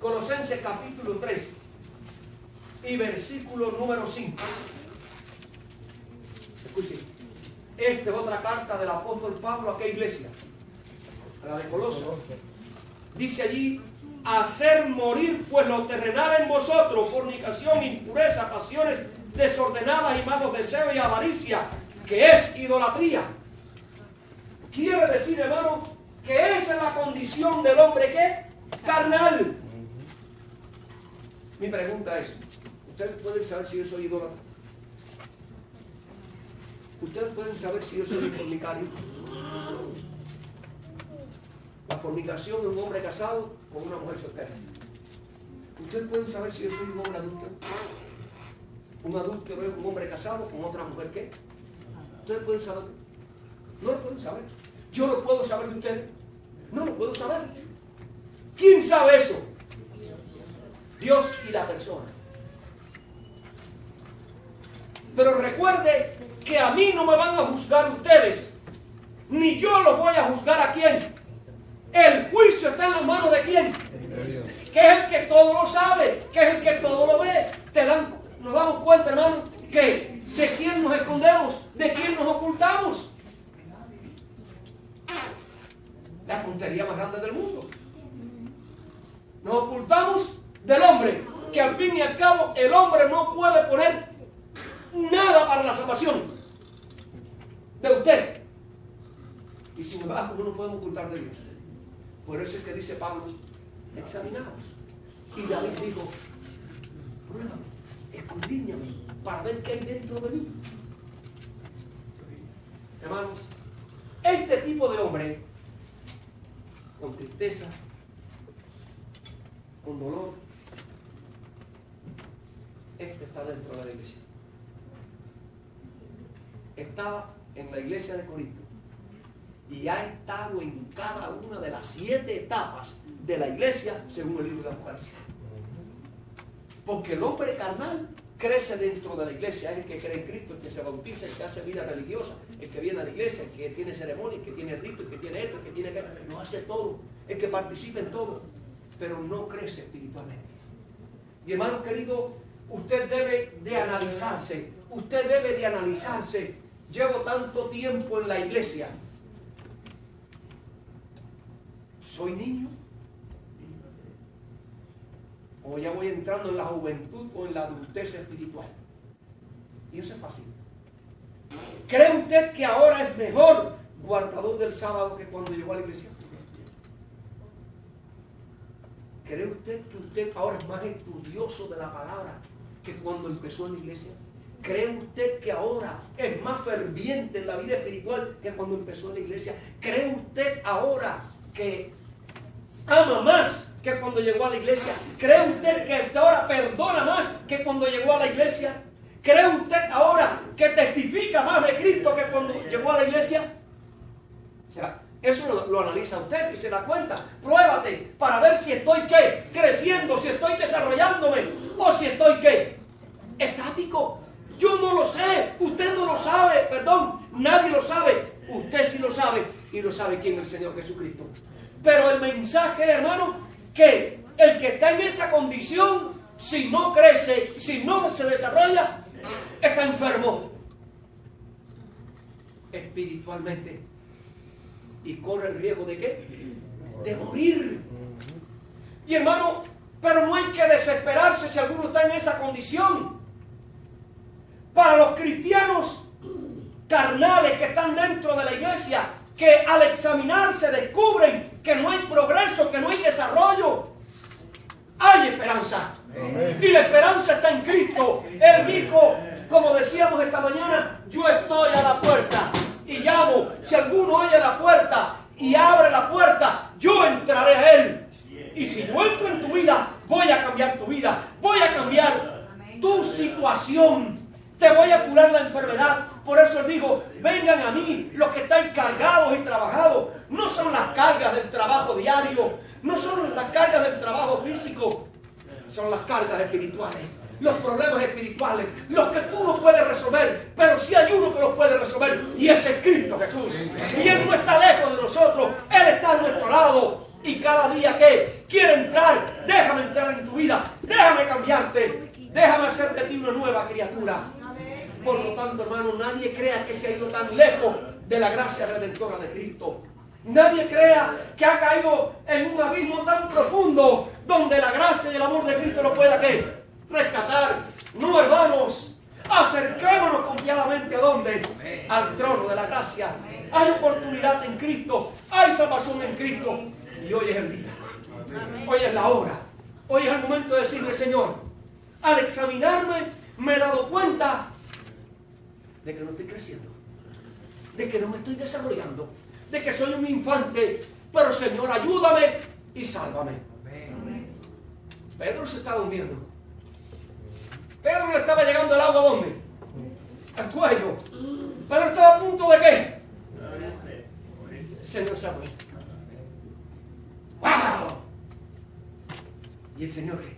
Colosenses capítulo 3 y versículo número 5. Escuchen, esta es otra carta del apóstol Pablo a qué iglesia, a la de Colosos. Dice allí: hacer morir pues lo terrenal en vosotros, fornicación, impureza, pasiones desordenadas y malos deseos y avaricia, que es idolatría. Quiere decir, hermano, que esa es la condición del hombre ¿qué? Carnal. Mi pregunta es: ¿ustedes pueden saber si yo soy idólatra? ¿Ustedes pueden saber si yo soy un fornicario? La fornicación de un hombre casado con una mujer soltera. ¿Ustedes pueden saber si yo soy un hombre adúltero? Un adúltero es un hombre casado con otra mujer ¿qué? ¿Ustedes pueden saber? No lo pueden saber. ¿Yo lo puedo saber de ustedes? No lo puedo saber. ¿Quién sabe eso? Dios y la persona. Pero recuerde que a mí no me van a juzgar ustedes, ni yo los voy a juzgar a quién. El juicio está en las manos de quién, que es el que todo lo sabe, que es el que todo lo ve. Nos damos cuenta, hermano, que de quién nos escondemos, de quién nos ocultamos. La tontería más grande del mundo. Nos ocultamos del hombre, que al fin y al cabo el hombre no puede poner nada para la salvación de usted. Y sin embargo no nos podemos ocultar de Dios. Por eso es que dice Pablo: examinaos. Y David dijo: pruébame, escudriñame, para ver qué hay dentro de mí. Hermanos, este tipo de hombre, con tristeza, con dolor, este está dentro de la iglesia. Estaba en la iglesia de Corinto y ha estado en cada una de las 7 etapas de la iglesia según el libro de Apocalipsis. Porque el hombre carnal crece dentro de la iglesia, es el que cree en Cristo, el que se bautiza, el que hace vida religiosa, el que viene a la iglesia, el que tiene ceremonia, el que tiene rito, el que tiene esto, el que tiene aquello, lo hace todo, el que participa en todo, pero no crece espiritualmente. Y hermano querido, usted debe de analizarse, llevo tanto tiempo en la iglesia, ¿soy niño? O ya voy entrando en la juventud o en la adultez espiritual. Y eso es fácil. ¿Cree usted que ahora es mejor guardador del sábado que cuando llegó a la iglesia? ¿Cree usted que usted ahora es más estudioso de la palabra que cuando empezó en la iglesia? ¿Cree usted que ahora es más ferviente en la vida espiritual que cuando empezó en la iglesia? ¿Cree usted ahora que ama más que cuando llegó a la iglesia? ¿Cree usted que ahora perdona más que cuando llegó a la iglesia? ¿Cree usted ahora que testifica más de Cristo que cuando llegó a la iglesia? O sea, eso lo analiza usted y se da cuenta. Pruébate para ver si estoy ¿qué? Creciendo, si estoy desarrollándome o si estoy ¿qué? Estático. Yo no lo sé, usted no lo sabe, perdón, nadie lo sabe. Usted sí lo sabe y lo sabe quién es el Señor Jesucristo. Pero el mensaje, hermano, que el que está en esa condición, si no crece, si no se desarrolla, está enfermo espiritualmente y corre el riesgo de ¿qué? De morir. Y hermano, pero no hay que desesperarse si alguno está en esa condición. Para los cristianos carnales que están dentro de la iglesia, que al examinarse descubren que no hay progreso, que no hay desarrollo, hay esperanza. Amén. Y la esperanza está en Cristo. Él dijo, como decíamos esta mañana, yo estoy a la puerta y llamo. Si alguno oye la puerta y abre la puerta, yo entraré a él. Y si yo entro en tu vida, voy a cambiar tu vida, voy a cambiar tu situación, te voy a curar la enfermedad. Por eso él dijo, vengan a mí los que están cargados y trabajados. No son las cargas del trabajo diario, no son las cargas del trabajo físico, son las cargas espirituales, los problemas espirituales, los que tú no puedes resolver, pero sí hay uno que los puede resolver, y ese es Cristo Jesús. Y Él no está lejos de nosotros, Él está a nuestro lado. Y cada día que quiere entrar, déjame entrar en tu vida, déjame cambiarte, déjame hacer de ti una nueva criatura. Por lo tanto, hermano, nadie crea que se ha ido tan lejos de la gracia redentora de Cristo. Nadie crea que ha caído en un abismo tan profundo donde la gracia y el amor de Cristo lo pueda ¿qué? Rescatar. No, hermanos, acerquémonos confiadamente ¿a dónde? Al trono de la gracia. Hay oportunidad en Cristo, hay salvación en Cristo. Y hoy es el día, hoy es la hora, hoy es el momento de decirle, Señor, al examinarme me he dado cuenta de que no estoy creciendo, de que no me estoy desarrollando, de que soy un infante, pero Señor, ayúdame y sálvame. Pedro se estaba hundiendo. Pedro le estaba llegando el agua ¿a dónde? Al cuello. Pedro estaba a punto de ¿qué? Señor, sálvame. ¡Wow! Y el Señor ¿qué?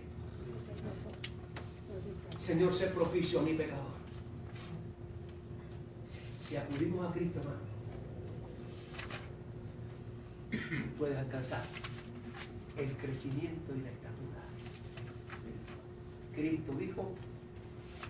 Señor, sé propicio a mi pecador. Si acudimos a Cristo, hermano, puedes alcanzar el crecimiento y la estatura. Cristo dijo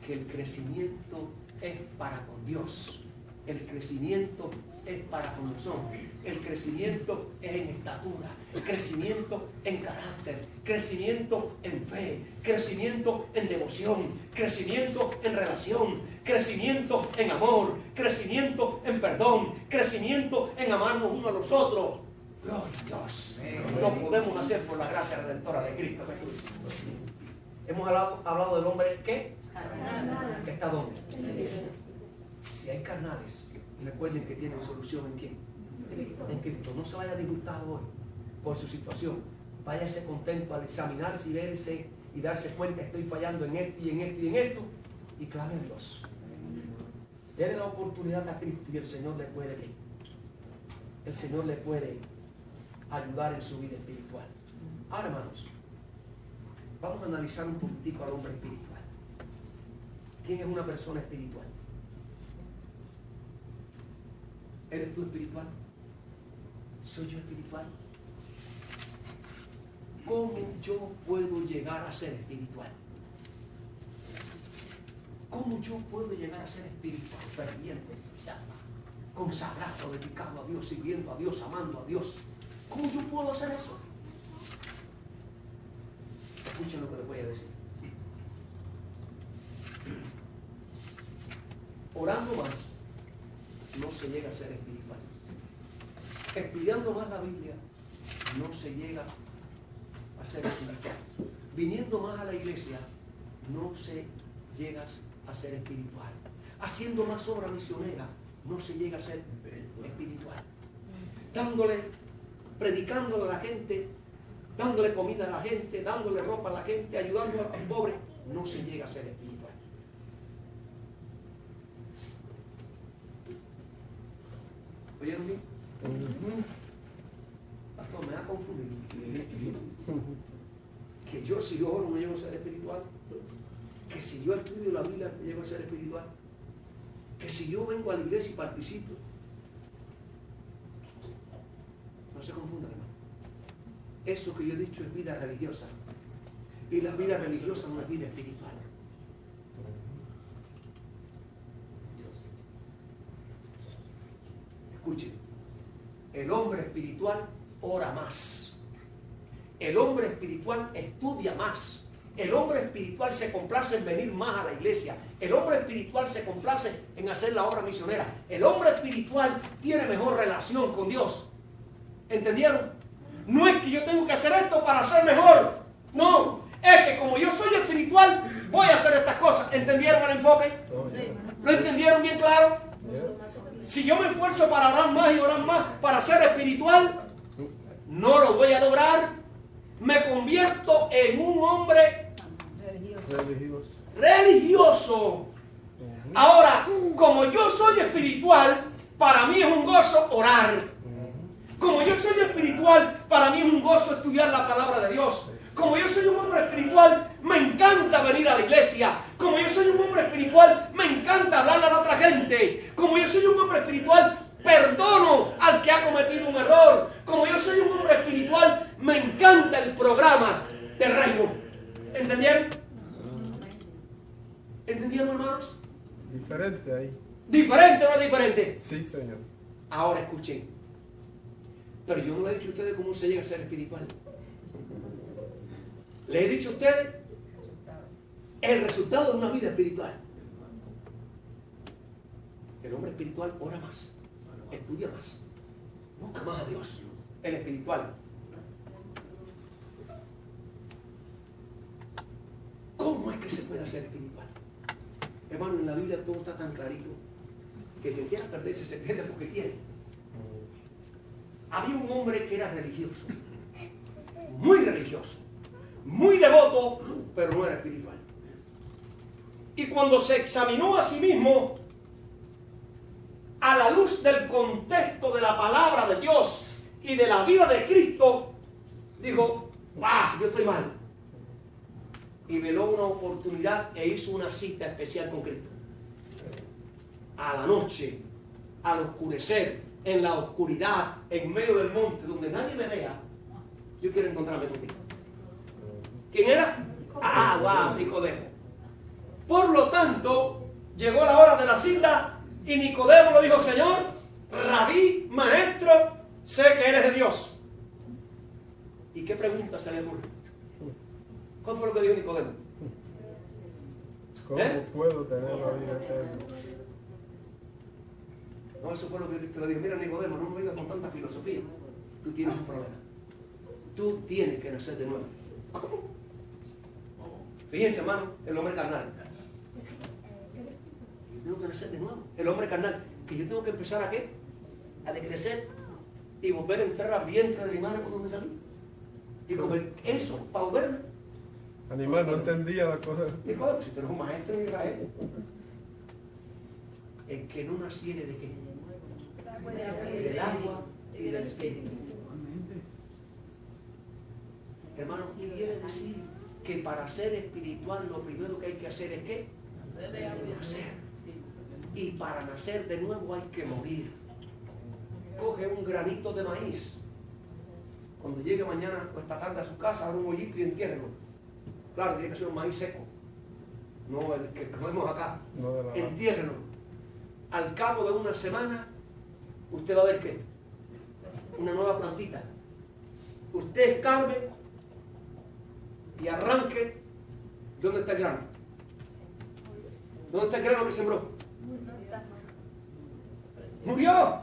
que el crecimiento es para con Dios. El crecimiento es para con los hombres. El crecimiento es en estatura, crecimiento en carácter, crecimiento en fe, crecimiento en devoción, crecimiento en relación, crecimiento en amor, crecimiento en perdón, crecimiento en amarnos unos a los otros. Gloria a Dios. Lo podemos hacer por la gracia redentora de Cristo Jesús. Hemos hablado del hombre ¿qué? ¿Está dónde? Si hay carnales, recuerden que tienen solución en quién. En Cristo. No se vaya disgustado hoy por su situación. Váyase contento al examinarse y verse y darse cuenta: estoy fallando en esto y en esto y en esto. Y clame a Dios. Dele la oportunidad a Cristo y el Señor le puede ayudar en su vida espiritual. Ahora, hermanos, vamos a analizar un poquitico al hombre espiritual. ¿Quién es una persona espiritual? ¿Eres tú espiritual? ¿Soy yo espiritual? ¿Cómo yo puedo llegar a ser espiritual? ¿Cómo yo puedo llegar a ser espiritual, ferviente, consagrado, dedicado a Dios, sirviendo a Dios, amando a Dios? ¿Cómo yo puedo hacer eso? Escuchen lo que les voy a decir. Orando más no se llega a ser espiritual. Estudiando más la Biblia no se llega a ser espiritual. Viniendo más a la iglesia no se llega a ser espiritual. Haciendo más obra misionera no se llega a ser espiritual. Predicándole a la gente, dándole comida a la gente, dándole ropa a la gente, ayudando a los pobres, no se llega a ser espiritual. ¿Oyeron bien? Pastor, me ha confundido. Que yo, si yo oro, no llego a ser espiritual. Que si yo estudio la Biblia, no llego a ser espiritual. Que si yo vengo a la iglesia y participo. No se confundan, hermano. Eso que yo he dicho es vida religiosa. Y la vida religiosa no es vida espiritual. Escuchen. El hombre espiritual ora más. El hombre espiritual estudia más. El hombre espiritual se complace en venir más a la iglesia. El hombre espiritual se complace en hacer la obra misionera. El hombre espiritual tiene mejor relación con Dios. ¿Entendieron? No es que yo tengo que hacer esto para ser mejor. No, es que como yo soy espiritual, voy a hacer estas cosas. ¿Entendieron el enfoque? ¿Lo entendieron bien claro? Si yo me esfuerzo para orar más y orar más para ser espiritual, no lo voy a lograr. Me convierto en un hombre religioso. Ahora, como yo soy espiritual, para mí es un gozo orar. Como yo soy espiritual, para mí es un gozo estudiar la palabra de Dios. Como yo soy un hombre espiritual, me encanta venir a la iglesia. Como yo soy un hombre espiritual, me encanta hablarle a la otra gente. Como yo soy un hombre espiritual, perdono al que ha cometido un error. Como yo soy un hombre espiritual, me encanta el programa del reino. ¿Entendieron? ¿Entendieron, hermanos? Diferente ahí. ¿Diferente o no diferente? Sí, Señor. Ahora escuchen. Pero yo no le he dicho a ustedes cómo se llega a ser espiritual. Les he dicho a ustedes el resultado de una vida espiritual. El hombre espiritual ora más, estudia más, busca más a Dios. El espiritual. ¿Cómo es que se puede hacer espiritual? Hermano, en la Biblia todo está tan clarito que quien quiera perderse se pierde porque quiere. Había un hombre que era religioso, muy devoto, pero no era espiritual. Y cuando se examinó a sí mismo, a la luz del contexto de la palabra de Dios y de la vida de Cristo, dijo: ¡ah, yo estoy mal! Y veló una oportunidad e hizo una cita especial con Cristo. A la noche, al oscurecer, en la oscuridad, en medio del monte, donde nadie me vea, yo quiero encontrarme contigo. ¿Quién era? Nicodemo. Por lo tanto, llegó la hora de la cita y Nicodemo le dijo: Señor, Rabí, maestro, sé que eres de Dios. ¿Y qué pregunta se le ocurrió? ¿Cuál fue lo que dijo Nicodemo? ¿Cómo puedo tener la vida eterna? No, eso fue lo que Cristo le dijo: mira, Nicodemo, no me vengas con tanta filosofía. Tú tienes un problema. Tú tienes que nacer de nuevo. ¿Cómo? Fíjense, hermano, el hombre carnal. tengo que nacer de nuevo. El hombre carnal, que yo tengo que empezar ¿a qué? A decrecer y volver a entrar al vientre de mi madre por donde salí. Y comer eso, para volver. Animal, no entendía la cosa. Dijo, pues si tú eres un maestro en Israel. El que no naciere de qué? Del agua y del espíritu. Hermano, quiere decir que para ser espiritual lo primero que hay que hacer es ¿qué? Nacer. Y para nacer de nuevo hay que morir. Coge un granito de maíz. Cuando llegue mañana o esta tarde a su casa, haga un hoyito y entiérrelo. Claro, tiene que ser un maíz seco. No el que comemos acá. No, entiérrelo. Al cabo de una semana, usted va a ver ¿qué? Una nueva plantita. Usted escarbe y arranque. ¿Dónde está el grano? ¿Dónde está el grano que sembró? Murió.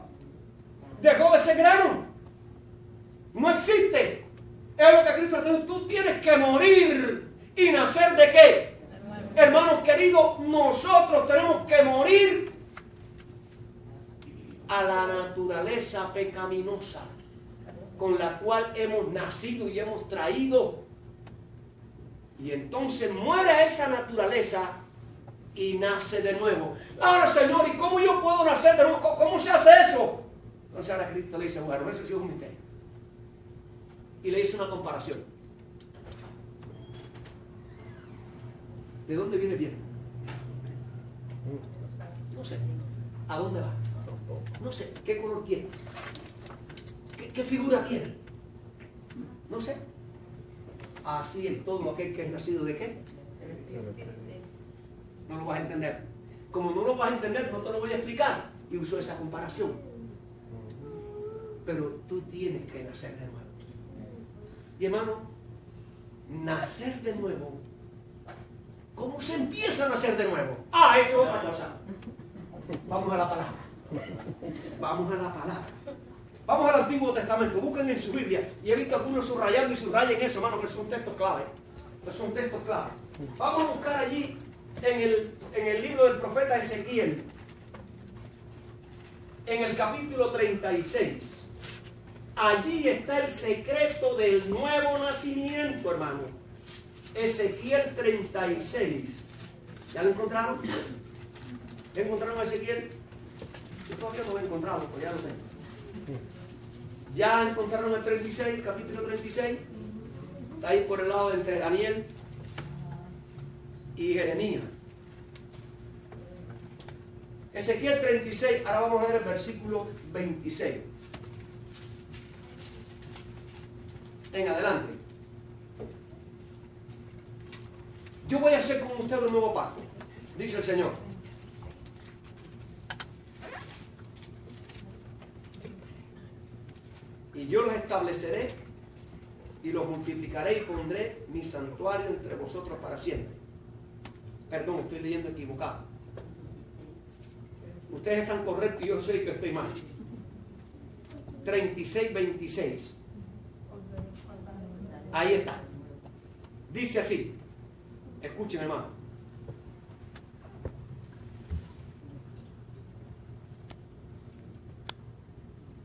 Dejó de ser grano. No existe. Es lo que Cristo te dijo. Tú tienes que morir y nacer de qué. Hermanos queridos, nosotros tenemos que morir a la naturaleza pecaminosa con la cual hemos nacido y hemos traído. Y entonces muere esa naturaleza y nace de nuevo. Ahora, Señor, ¿y cómo yo puedo nacer de nuevo? ¿Cómo se hace eso? Entonces ahora Cristo le dice, bueno, eso sí es un misterio. Y le hizo una comparación. ¿De dónde viene bien? No sé. ¿A dónde va? No sé. ¿Qué color tiene? ¿Qué figura tiene? No sé. Así es todo aquel que es nacido de qué. No lo vas a entender. Como no lo vas a entender, no te lo voy a explicar. Y usó esa comparación. Pero tú tienes que nacer de nuevo. Y hermano, nacer de nuevo. ¿Cómo se empieza a nacer de nuevo? Ah, eso es otra cosa. Vamos a la palabra. Vamos a la palabra. Vamos al Antiguo Testamento. Busquen en su Biblia. Y he visto algunos subrayando y subrayen eso, hermano, que son textos clave. Son textos clave. Vamos a buscar allí en el libro del profeta Ezequiel. En el capítulo 36. Allí está el secreto del nuevo nacimiento, hermano. Ezequiel 36. ¿Ya lo encontraron? ¿Encontraron a Ezequiel? Yo todavía no lo he encontrado, pues ya lo tengo. ¿Ya encontraron el 36, capítulo 36? Está ahí por el lado entre Daniel y Jeremías. Ezequiel 36, ahora vamos a ver el versículo 26. En adelante. Yo voy a hacer con ustedes un nuevo pacto, dice el Señor. Y yo los estableceré y los multiplicaré y pondré mi santuario entre vosotros para siempre. Perdón, estoy leyendo equivocado. Ustedes están correctos y yo sé que estoy mal. 36, 26. Ahí está. Dice así. Escuchen, hermano.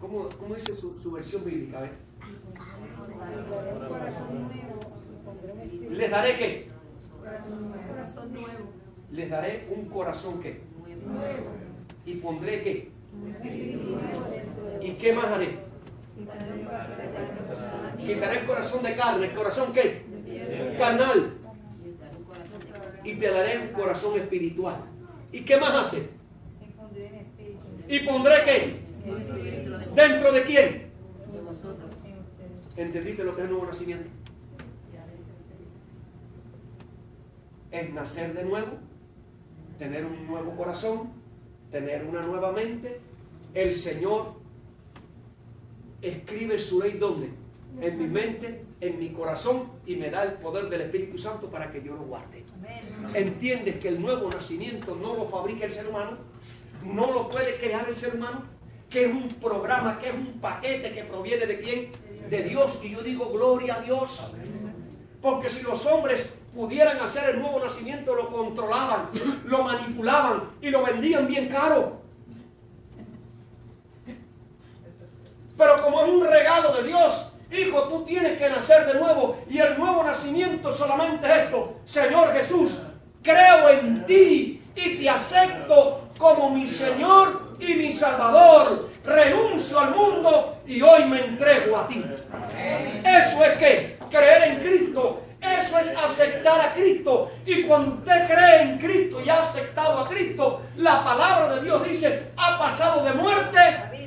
¿Cómo dice su versión bíblica? A ver. ¿Les daré qué? Les daré un corazón ¿qué? Y pondré qué. ¿Y qué más haré? Quitaré el corazón de carne. ¿El corazón qué? Carnal. Y te daré un corazón espiritual. ¿Y qué más hace? ¿Y pondré qué? ¿Dentro de quién? ¿Entendiste lo que es el nuevo nacimiento? Es nacer de nuevo, tener un nuevo corazón, tener una nueva mente. El Señor escribe su ley ¿dónde? En mi mente, en mi corazón, y me da el poder del Espíritu Santo para que yo lo guarde. ¿Entiendes que el nuevo nacimiento no lo fabrica el ser humano? ¿No lo puede crear el ser humano? Que es un programa, que es un paquete que proviene de quién? De Dios. Y yo digo gloria a Dios. Porque si los hombres pudieran hacer el nuevo nacimiento, lo controlaban, lo manipulaban y lo vendían bien caro. Pero como es un regalo de Dios, hijo, tú tienes que nacer de nuevo. Y el nuevo nacimiento solamente es esto: Señor Jesús, creo en ti y te acepto como mi Señor y mi Salvador. Renuncio al mundo y hoy me entrego a ti. Eso es que creer en Cristo. Eso es aceptar a Cristo. Y cuando usted cree en Cristo y ha aceptado a Cristo, la palabra de Dios dice: ha pasado de muerte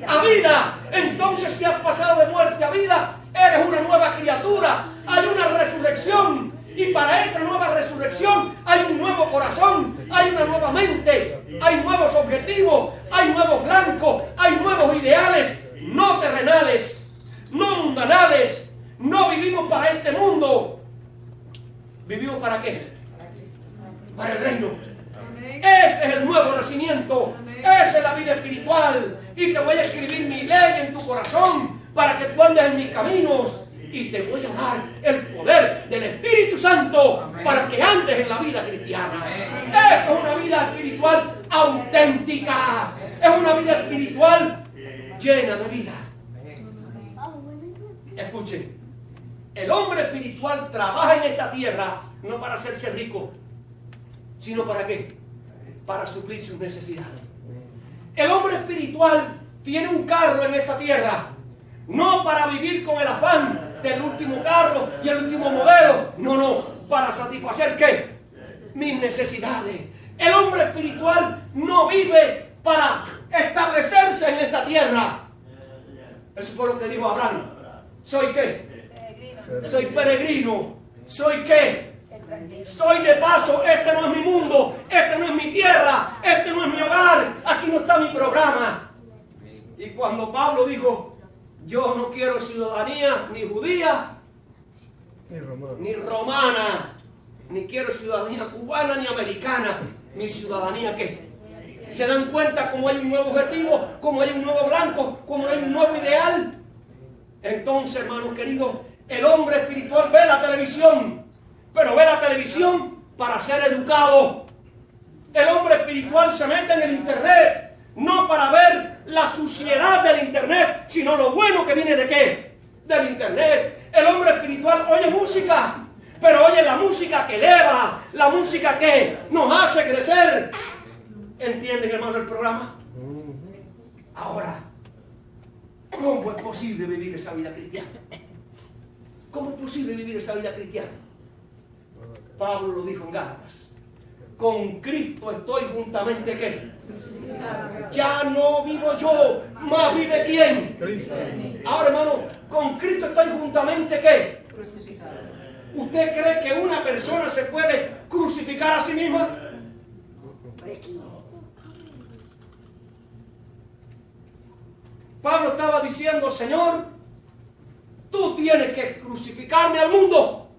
a vida. Entonces, si has pasado de muerte a vida, eres una nueva criatura. Hay una resurrección. Y para esa nueva resurrección hay un nuevo corazón, hay una nueva mente, hay nuevos objetivos, hay nuevos blancos, hay nuevos ideales, no terrenales, no mundanales. No vivimos para este mundo. ¿Vivimos para qué? Para el reino. Ese es el nuevo nacimiento. Esa es la vida espiritual. Y te voy a escribir mi ley en tu corazón para que tú andes en mis caminos. Y te voy a dar el poder del Espíritu Santo para que andes en la vida cristiana. Eso es una vida espiritual auténtica. Es una vida espiritual llena de vida. Escuchen, el hombre espiritual trabaja en esta tierra no para hacerse rico, sino ¿para qué? Para suplir sus necesidades. El hombre espiritual tiene un carro en esta tierra, no para vivir con el afán del último carro y el último modelo. No, para satisfacer ¿qué? Mis necesidades. El hombre espiritual no vive para establecerse en esta tierra. Eso fue lo que dijo Abraham. ¿Soy qué? Soy peregrino. ¿Soy qué? Soy de paso. Este no es mi mundo. Este no es mi tierra. Este no es mi hogar. Aquí no está mi programa. Y cuando Pablo dijo: yo no quiero ciudadanía ni judía, ni romana, ni quiero ciudadanía cubana ni americana. Mi ciudadanía ¿qué? ¿Se dan cuenta cómo hay un nuevo objetivo? ¿Cómo hay un nuevo blanco? ¿Cómo hay un nuevo ideal? Entonces, hermanos queridos, el hombre espiritual ve la televisión, pero ve la televisión para ser educado. El hombre espiritual se mete en el internet, no para ver la suciedad del internet, sino lo bueno que viene de ¿qué? Del internet. El hombre espiritual oye música, pero oye la música que eleva, la música que nos hace crecer. ¿Entienden, hermano, el programa? Ahora, ¿cómo es posible vivir esa vida cristiana? ¿Cómo es posible vivir esa vida cristiana? Pablo lo dijo en Gálatas: con Cristo estoy juntamente ¿qué? Ya no vivo yo, más vive ¿quién? Cristo. Ahora, hermano, con Cristo estoy juntamente ¿qué? Crucificado. ¿Usted cree que una persona se puede crucificar a sí misma? Pablo estaba diciendo: Señor, tú tienes que crucificarme al mundo,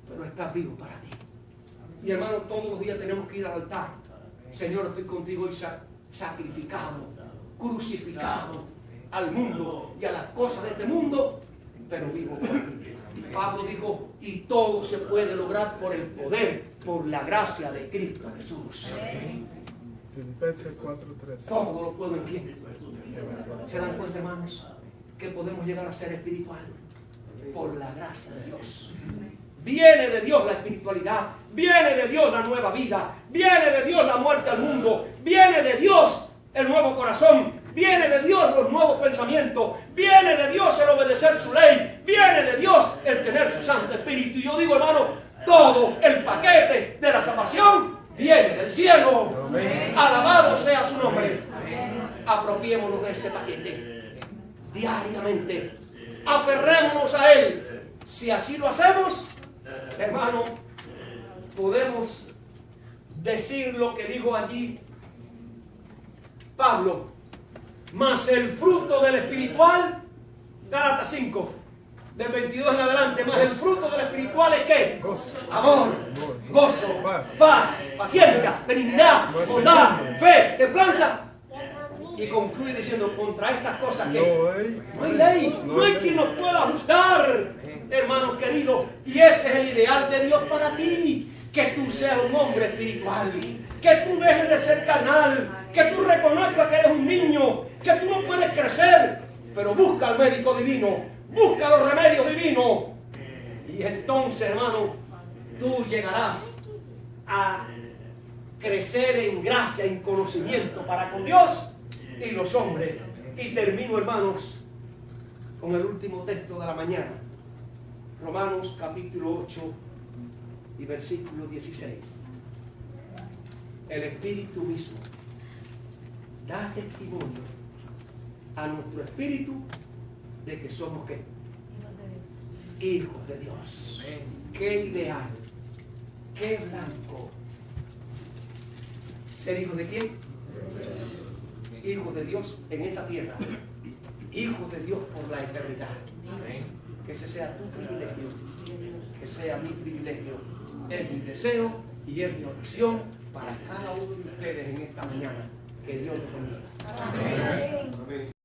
pero estás vivo para ti. Y hermano, todos los días tenemos que ir al altar. Señor, estoy contigo y sacrificado, crucificado al mundo y a las cosas de este mundo, pero vivo por ti. Pablo dijo: y todo se puede lograr por el poder, por la gracia de Cristo Jesús. Filipenses 4:3. Todo lo puedo en quién. ¿Se dan cuenta, hermanos, que podemos llegar a ser espiritual? Por la gracia de Dios. Viene de Dios la espiritualidad, viene de Dios la nueva vida, viene de Dios la muerte al mundo, viene de Dios el nuevo corazón, viene de Dios los nuevos pensamientos, viene de Dios el obedecer su ley, viene de Dios el tener su Santo Espíritu. Y yo digo, hermano, todo el paquete de la salvación viene del cielo. Amén. Alabado sea su nombre. Amén. Apropiémonos de ese paquete diariamente, aferrémonos a él. Si así lo hacemos, hermano, podemos decir lo que dijo allí Pablo: mas el fruto del espiritual, Gálatas 5, del 22 en adelante, más el fruto del espiritual es ¿qué? Gozo. Amor, gozo, paz, paciencia, benignidad, bondad, fe, templanza. Y Y concluye diciendo, contra estas cosas que No hay no hay ley, no hay quien nos pueda juzgar, hermano querido. Y ese es el ideal de Dios para ti, que tú seas un hombre espiritual, que tú dejes de ser carnal, que tú reconozcas que eres un niño, que tú no puedes crecer, pero busca al médico divino, busca los remedios divinos. Y entonces, hermano, tú llegarás a crecer en gracia, en conocimiento para con Dios y los hombres. Y termino, hermanos, con el último texto de la mañana. Romanos capítulo 8 y versículo 16. El Espíritu mismo da testimonio a nuestro espíritu de que somos ¿qué? Hijos de Dios. Qué ideal, qué blanco. ¿Ser hijo de quién? Hijos de Dios en esta tierra. Hijos de Dios por la eternidad. Que ese sea tu privilegio, que sea mi privilegio. Es mi deseo y es mi oración para cada uno de ustedes en esta mañana. Que Dios los bendiga.